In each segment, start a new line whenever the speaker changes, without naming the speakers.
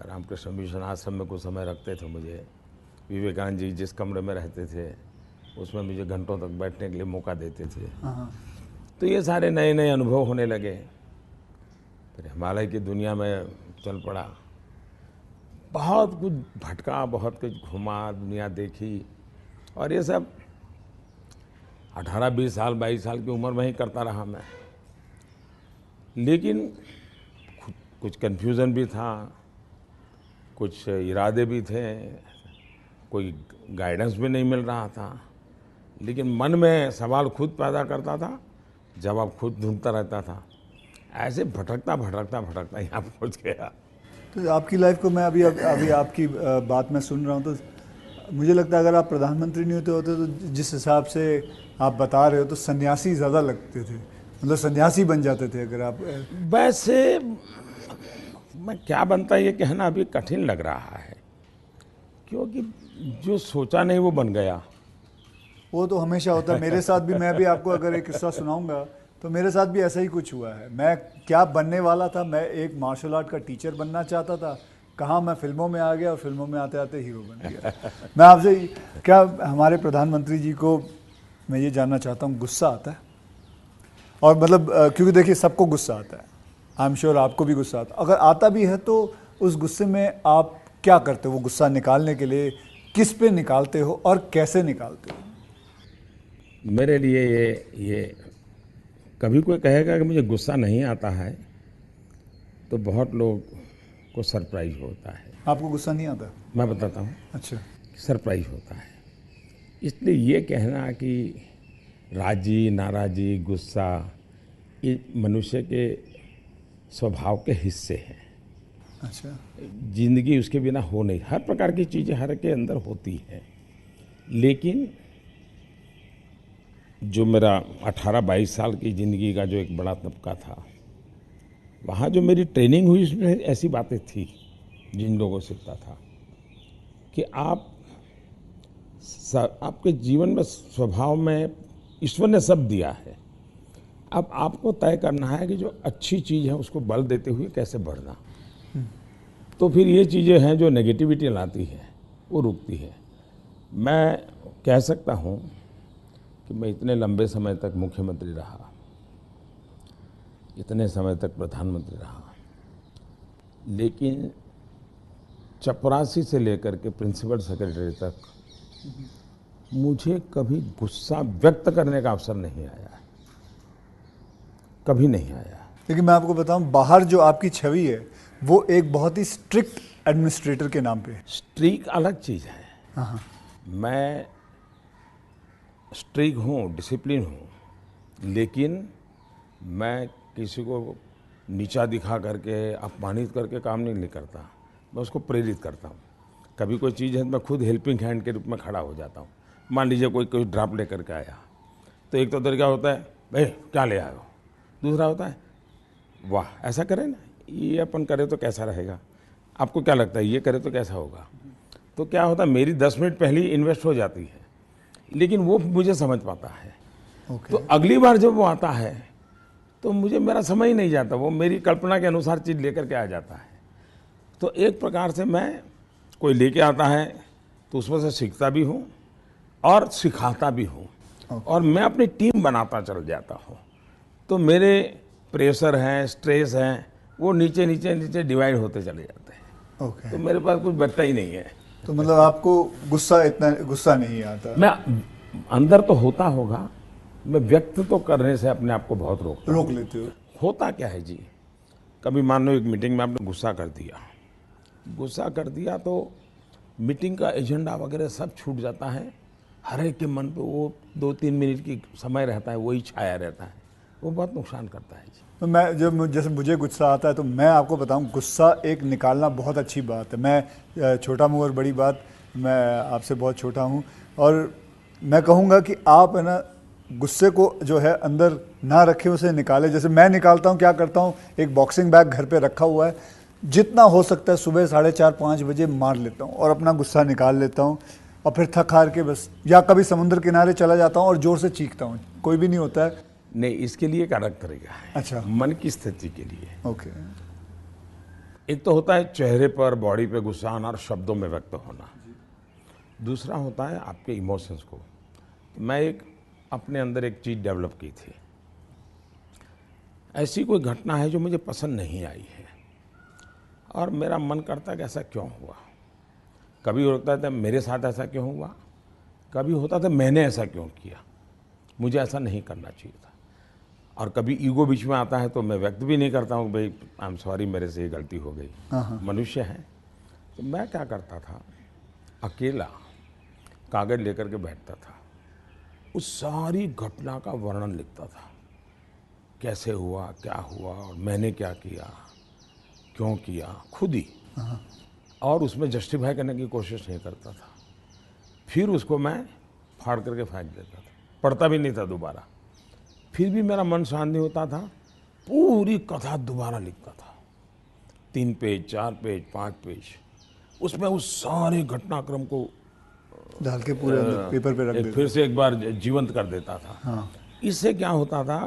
Ramakrishna mission आश्रम में कुछ समय रखते थे मुझे। विवेकानंद जी जिस कमरे में रहते थे उसमें मुझे घंटों तक बैठने के लिए मौका देते थे। तो ये सारे नए नए अनुभव होने लगे। फिर हिमालय की दुनिया में चल पड़ा, बहुत कुछ भटका, बहुत कुछ घुमा, दुनिया देखी, और ये सब 18-20 साल 22 साल की उम्र में ही करता रहा मैं। लेकिन कुछ कन्फ्यूज़न भी था, कुछ इरादे भी थे, कोई गाइडेंस भी नहीं मिल रहा था, लेकिन मन में सवाल खुद पैदा करता था, जवाब खुद ढूंढता रहता था। ऐसे भटकता भटकता भटकता यहाँ पहुँच गया।
तो आपकी लाइफ को मैं अभी आपकी बात में सुन रहा हूँ, तो मुझे लगता है अगर आप प्रधानमंत्री नहीं होते तो जिस हिसाब से आप बता रहे हो तो सन्यासी ज़्यादा लगते थे, मतलब सन्यासी बन जाते थे अगर आप।
वैसे मैं क्या बनता ये कहना अभी कठिन लग रहा है, क्योंकि जो सोचा नहीं वो बन गया।
वो तो हमेशा होता है, मेरे साथ भी। मैं भी आपको अगर एक किस्सा सुनाऊंगा तो मेरे साथ भी ऐसा ही कुछ हुआ है। मैं क्या बनने वाला था, मैं एक मार्शल आर्ट का टीचर बनना चाहता था, कहाँ मैं फिल्मों में आ गया और फिल्मों में आते आते हीरो बन गया। मैं आपसे क्या, हमारे प्रधानमंत्री जी को मैं ये जानना चाहता हूँ, गुस्सा आता है? और मतलब क्योंकि देखिए सबको गुस्सा आता है, आई एम श्योर आपको भी गुस्सा आता है। अगर आता भी है तो उस गुस्से में आप क्या करते हो? वो गुस्सा निकालने के लिए किस पे निकालते हो और कैसे निकालते हो?
मेरे लिए ये कभी कोई कहेगा कि मुझे गुस्सा नहीं आता है तो बहुत लोग को सरप्राइज होता है।
आपको गुस्सा नहीं आता?
मैं बताता हूँ।
अच्छा।
सरप्राइज होता है। इसलिए ये कहना कि राजी नाराजी गुस्सा ये मनुष्य के स्वभाव के हिस्से हैं।
अच्छा।
जिंदगी उसके बिना हो नहीं, हर प्रकार की चीज़ें हर के अंदर होती हैं। लेकिन जो मेरा 18-22 साल की ज़िंदगी का जो एक बड़ा तबका था, वहाँ जो मेरी ट्रेनिंग हुई उसमें ऐसी बातें थी जिन लोगों से सीखता था कि आपके जीवन में स्वभाव में ईश्वर ने सब दिया है। अब आपको तय करना है कि जो अच्छी चीज़ है उसको बल देते हुए कैसे बढ़ना। तो फिर ये चीज़ें हैं जो नेगेटिविटी लाती है वो रुकती है। मैं कह सकता हूँ कि मैं इतने लंबे समय तक मुख्यमंत्री रहा, इतने समय तक प्रधानमंत्री रहा, लेकिन चपरासी से लेकर के प्रिंसिपल सेक्रेटरी तक मुझे कभी गुस्सा व्यक्त करने का अवसर नहीं आया, कभी नहीं आया।
लेकिन मैं आपको बताऊं, बाहर जो आपकी छवि है वो एक बहुत ही स्ट्रिक्ट एडमिनिस्ट्रेटर के नाम पे है।
स्ट्रिक्ट अलग चीज़ है।
हाँ।
मैं स्ट्रिक्ट हूँ, डिसिप्लिन हूँ, लेकिन मैं किसी को नीचा दिखा करके अपमानित करके काम नहीं करता। मैं उसको प्रेरित करता हूँ। कभी कोई चीज़ है तो मैं खुद हेल्पिंग हैंड के रूप में खड़ा हो जाता हूँ। मान लीजिए कोई ड्राफ्ट लेकर के आया तो एक तो तरीका होता है भाई क्या ले आए हो, दूसरा होता है वाह ऐसा करें ना, ये अपन करे तो कैसा रहेगा, आपको क्या लगता है ये करे तो कैसा होगा। तो क्या होता है मेरी 10 मिनट पहले ही इन्वेस्ट हो जाती है, लेकिन वो मुझे समझ पाता है। तो अगली बार जब वो आता है तो मुझे मेरा समय ही नहीं जाता, वो मेरी कल्पना के अनुसार चीज़ लेकर के आ जाता है। तो एक प्रकार से मैं कोई लेके आता है तो उसमें से सीखता भी हूँ और सिखाता भी हूँ, और मैं अपनी टीम बनाता चल जाता हूँ। तो मेरे प्रेशर हैं, स्ट्रेस हैं, वो नीचे नीचे नीचे डिवाइड होते चले जाते हैं। तो मेरे पास कुछ बचता ही नहीं है।
तो मतलब आपको इतना गुस्सा नहीं आता?
मैं अंदर तो होता होगा, मैं व्यक्त तो करने से अपने आप को बहुत रोक
लेते हो।
होता क्या है जी, कभी मान लो एक मीटिंग में आपने गुस्सा कर दिया तो मीटिंग का एजेंडा वगैरह सब छूट जाता है। हर एक के मन पे वो 2-3 मिनट की समय रहता है, वही छाया रहता है, वो बहुत नुकसान करता है जी।
तो मैं जैसे मुझे गुस्सा आता है तो मैं आपको बताऊं, गुस्सा एक निकालना बहुत अच्छी बात है। मैं छोटा मुँह और बड़ी बात, मैं आपसे बहुत छोटा हूं, और मैं कहूँगा कि आप है ना गुस्से को जो है अंदर ना रखे, उसे निकाले। जैसे मैं निकालता हूँ, क्या करता हूँ, एक बॉक्सिंग बैग घर पे रखा हुआ है, जितना हो सकता है सुबह 4:30-5 बजे मार लेता हूँ और अपना गुस्सा निकाल लेता हूँ, और फिर थक हार के बस, या कभी समुद्र किनारे चला जाता हूँ और जोर से चीखता हूँ, कोई भी नहीं होता है।
नहीं, इसके लिए एक अलग तरीका है।
अच्छा।
मन की स्थिति के लिए।
ओके।
एक तो होता है चेहरे पर, बॉडी पे गुस्सा आना और शब्दों में व्यक्त होना। दूसरा होता है आपके इमोशंस को। मैं अपने अंदर एक चीज़ डेवलप की थी। ऐसी कोई घटना है जो मुझे पसंद नहीं आई है और मेरा मन करता है कि ऐसा क्यों हुआ। कभी होता था मेरे साथ ऐसा क्यों हुआ, कभी होता था मैंने ऐसा क्यों किया, मुझे ऐसा नहीं करना चाहिए था। और कभी ईगो बीच में आता है तो मैं व्यक्त भी नहीं करता हूँ, भाई आई एम सॉरी, मेरे से ये गलती हो गई, मनुष्य है। तो मैं क्या करता था, अकेला कागज़ लेकर के बैठता था, उस सारी घटना का वर्णन लिखता था, कैसे हुआ, क्या हुआ और मैंने क्या किया, क्यों किया, खुद ही। और उसमें जस्टिफाई करने की कोशिश नहीं करता था। फिर उसको मैं फाड़ करके फेंक देता था, पढ़ता भी नहीं था दोबारा। फिर भी मेरा मन शांत नहीं होता था, पूरी कथा दोबारा लिखता था, 3 पेज, 4 पेज, 5 पेज, उसमें उस सारे घटनाक्रम को
डाल के पूरे पेपर पे रख देते।
फिर से एक बार जीवंत कर देता था।
हाँ।
इससे क्या होता था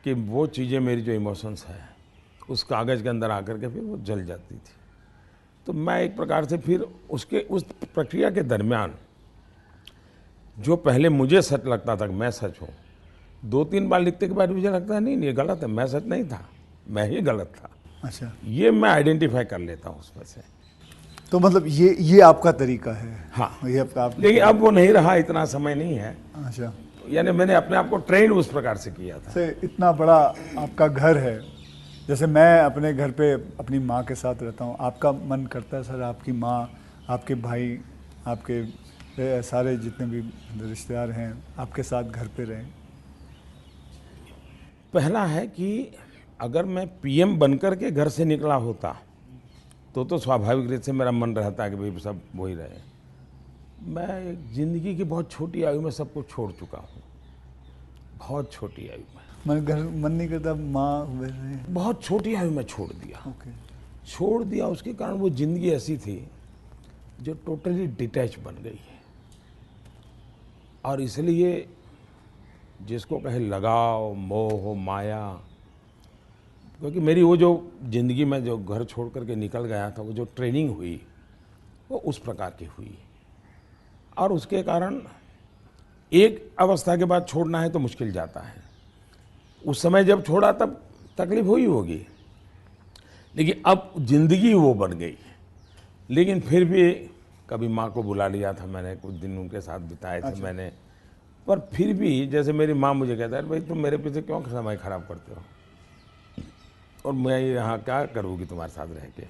कि वो चीज़ें, मेरी जो इमोशंस है, उस कागज़ के अंदर आकर के फिर वो जल जाती थी। तो मैं एक प्रकार से फिर उस प्रक्रिया के दरमियान जो पहले मुझे सच लगता था कि मैं सच हूँ, 2-3 बार लिखने के बाद मुझे लगता है नहीं ये गलत है, मैं सच नहीं था, मैं ही गलत था।
अच्छा,
ये मैं आइडेंटिफाई कर लेता हूँ उसमें से।
तो मतलब ये आपका तरीका है।
हाँ,
ये आप
लेकिन अब वो नहीं रहा, इतना समय नहीं है।
अच्छा,
यानी मैंने अपने आप को ट्रेन उस प्रकार से किया था।
से इतना बड़ा आपका घर है, जैसे मैं अपने घर पे अपनी माँ के साथ रहता हूँ, आपका मन करता है सर आपकी माँ, आपके भाई, आपके सारे जितने भी रिश्तेदार हैं आपके साथ घर पे रहें?
पहला है कि अगर मैं पीएम बनकर के घर से निकला होता तो स्वाभाविक रूप से मेरा मन रहता है कि भाई सब वही रहे। मैं एक ज़िंदगी की बहुत छोटी आयु में सब कुछ छोड़ चुका हूँ, बहुत छोटी आयु में।
मन नहीं करता माँ रहे?
बहुत छोटी आयु में छोड़ दिया।
ओके।
छोड़ दिया, उसके कारण वो ज़िंदगी ऐसी थी जो टोटली डिटैच बन गई है। और इसलिए जिसको कहे लगाव, मोह, माया, क्योंकि मेरी वो जो ज़िंदगी में जो घर छोड़ करके निकल गया था, वो जो ट्रेनिंग हुई वो उस प्रकार की हुई। और उसके कारण एक अवस्था के बाद छोड़ना है तो मुश्किल जाता है। उस समय जब छोड़ा तब तकलीफ हुई होगी, लेकिन अब ज़िंदगी वो बन गई। लेकिन फिर भी कभी माँ को बुला लिया था मैंने, कुछ दिन उनके साथ बिताए थे।
अच्छा।
मैंने, पर फिर भी जैसे मेरी माँ मुझे कहता है भाई तुम मेरे पीछे क्यों समय खराब करते हो, और मैं यहाँ क्या करूँगी तुम्हारे साथ रह के।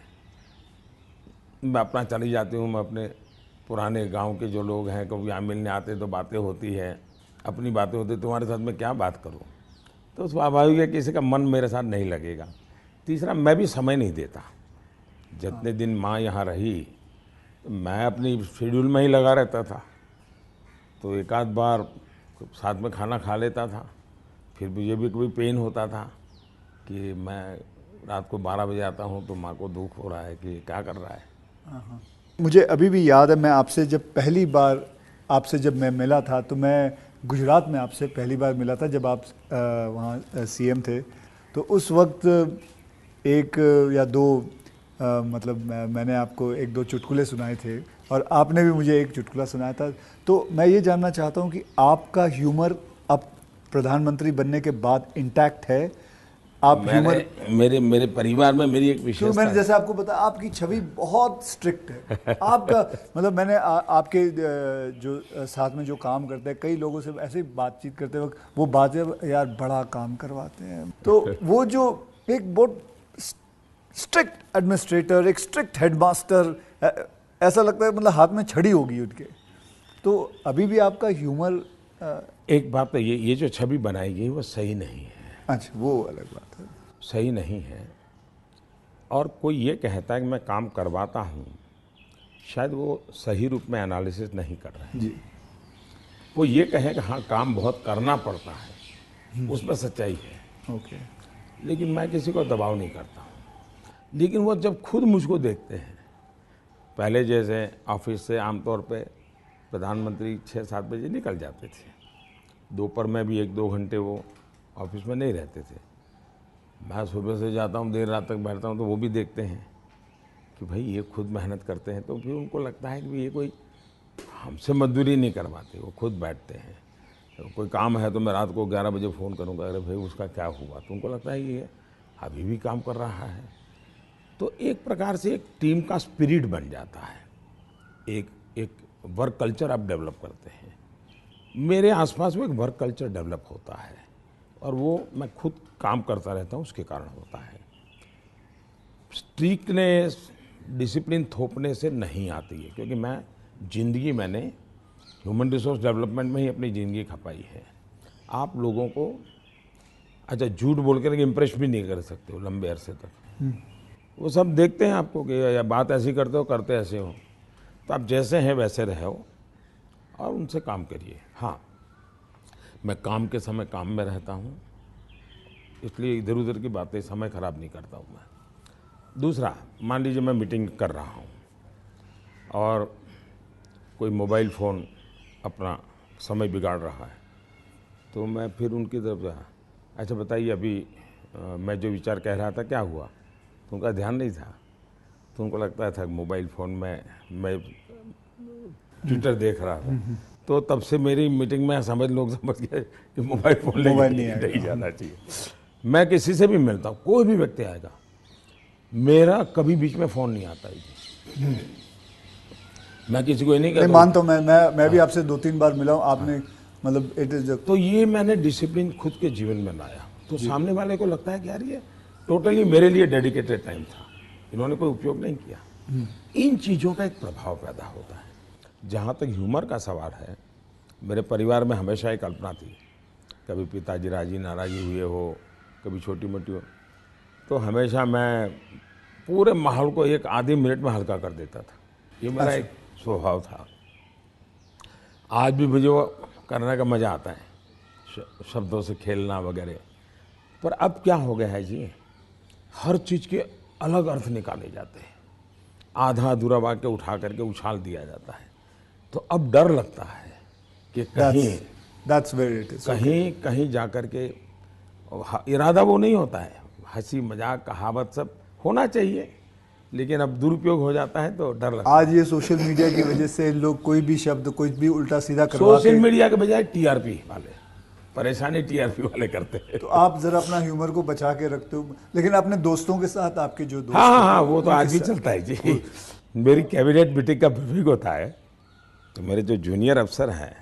मैं अपना चली जाती हूँ, मैं अपने पुराने गांव के जो लोग हैं कभी यहाँ मिलने आते तो बातें होती है, अपनी बातें होती, तुम्हारे साथ मैं क्या बात करूँ। तो स्वाभाविक है किसी का मन मेरे साथ नहीं लगेगा। तीसरा, मैं भी समय नहीं देता। जितने दिन माँ यहाँ रही तो मैं अपनी शेड्यूल में ही लगा रहता था, तो एक आध बार साथ में खाना खा लेता था। फिर मुझे भी कभी पेन होता था कि मैं रात को 12 बजे आता हूँ तो माँ को दुख हो रहा है कि क्या कर रहा है।
मुझे अभी भी याद है, मैं आपसे जब पहली बार जब मैं मिला था तो मैं गुजरात में आपसे पहली बार मिला था जब आप वहाँ सीएम थे। तो उस वक्त एक या दो मतलब मैंने आपको 1-2 चुटकुले सुनाए थे और आपने भी मुझे एक चुटकुला सुनाया था। तो मैं ये जानना चाहता हूँ कि आपका ह्यूमर अब प्रधानमंत्री बनने के बाद इंटैक्ट है? आप ह्यूमर,
मेरे परिवार में मेरी एक
क्यों,
विशेषता
मैंने
है।
जैसे आपको बताया आपकी छवि बहुत स्ट्रिक्ट है। आपका मतलब मैंने आपके जो साथ में जो काम करते हैं कई लोगों से ऐसे ही बातचीत करते वक्त वो बातें, यार बड़ा काम करवाते हैं। तो वो जो एक बहुत स्ट्रिक्ट एडमिनिस्ट्रेटर, एक स्ट्रिक्ट हेडमास्टर, ऐसा लगता है मतलब हाथ में छड़ी होगी उनके। तो अभी भी आपका ह्यूमर
एक बात तो ये जो छवि बनाई गई वो सही नहीं है।
अच्छा, वो अलग बात है।
सही नहीं है। और कोई ये कहता है कि मैं काम करवाता हूँ, शायद वो सही रूप में एनालिसिस नहीं कर रहे हैं।
जी।
वो ये कहे कि हाँ काम बहुत करना पड़ता है, उसमें सच्चाई है।
ओके।
लेकिन मैं किसी को दबाव नहीं करता हूँ। लेकिन वो जब खुद मुझको देखते हैं, पहले जैसे ऑफिस से आमतौर पे प्रधानमंत्री 6-7 बजे निकल जाते थे, दोपहर में भी 1-2 घंटे वो ऑफिस में नहीं रहते थे। मैं सुबह से जाता हूँ, देर रात तक बैठता हूँ, तो वो भी देखते हैं कि भाई ये खुद मेहनत करते हैं, तो फिर उनको लगता है कि ये कोई हमसे मजदूरी नहीं करवाते, वो खुद बैठते हैं। तो कोई काम है तो मैं रात को 11 बजे फ़ोन करूँगा, अरे भाई उसका क्या हुआ, तो उनको लगता है ये अभी भी काम कर रहा है। तो एक प्रकार से एक टीम का स्पिरिट बन जाता है, एक वर्क कल्चर आप डेवलप करते हैं। मेरे आसपास में एक वर्क कल्चर डेवलप होता है, और वो मैं खुद काम करता रहता हूँ, उसके कारण होता है। स्ट्रिक्टनेस, डिसिप्लिन थोपने से नहीं आती है, क्योंकि मैंने ह्यूमन रिसोर्स डेवलपमेंट में ही अपनी ज़िंदगी खपाई है। आप लोगों को अच्छा झूठ बोल कर इम्प्रेस भी नहीं कर सकते हो लंबे अरसे तक। वो सब देखते हैं आपको कि या बात ऐसी करते हो, करते ऐसे हो, तो आप जैसे हैं वैसे रहो और उनसे काम करिए। हाँ, मैं काम के समय काम में रहता हूँ, इसलिए इधर उधर की बातें समय ख़राब नहीं करता हूँ मैं। दूसरा, मान लीजिए मैं मीटिंग कर रहा हूँ और कोई मोबाइल फ़ोन अपना समय बिगाड़ रहा है, तो मैं फिर उनकी तरफ जा, अच्छा बताइए अभी मैं जो विचार कह रहा था क्या हुआ, तो उनका ध्यान नहीं था, तो उनको लगता था मोबाइल फ़ोन में मैं ट्विटर देख रहा था। तो तब से मेरी मीटिंग में लोग समझ गए कि मोबाइल फ़ोन लेके नहीं जाना चाहिए। मैं किसी से भी मिलता हूँ, कोई भी व्यक्ति आएगा, मेरा कभी बीच में फ़ोन नहीं आता है जी। मैं किसी को नहीं कहता।
मानता हूँ, मैं भी आपसे 2-3 बार मिला हूँ, आपने मतलब इट इज।
तो ये मैंने डिसिप्लिन खुद के जीवन में लाया, तो सामने वाले को लगता है कि यार ये टोटली मेरे लिए डेडिकेटेड टाइम था, इन्होंने कोई उपयोग नहीं किया। इन चीज़ों का एक प्रभाव पैदा होता है। जहाँ तक ह्यूमर का सवाल है, मेरे परिवार में हमेशा एक कल्पना थी, कभी पिताजी राजी नाराज़ी हुए हो, कभी छोटी मोटी हो, तो हमेशा मैं पूरे माहौल को एक आधे मिनट में हल्का कर देता था। ये मेरा एक स्वभाव था। आज भी मुझे वो करने का मज़ा आता है, शब्दों से खेलना वगैरह। पर अब क्या हो गया है जी, हर चीज़ के अलग अर्थ निकाले जाते हैं, आधा अधूरा वाक्य उठा करके उछाल दिया जाता है। तो अब डर लगता है कि कहीं जा कर के, इरादा वो नहीं होता है, हंसी मजाक कहावत सब होना चाहिए, लेकिन अब दुरुपयोग हो जाता है तो डर लगता है।
आज ये सोशल मीडिया की वजह से लोग कोई भी शब्द कुछ भी उल्टा सीधा करवा
सोशल मीडिया के बजाय टीआरपी वाले, परेशानी टीआरपी वाले करते हैं।
तो आप जरा अपना ह्यूमर को बचा के रखते हो, लेकिन अपने दोस्तों के साथ आपके जो दोस्त
हाँ, वो तो आज भी चलता है जी। मेरी कैबिनेट मीटिंग का ब्रीफिंग होता है, तो मेरे जो जूनियर अफसर हैं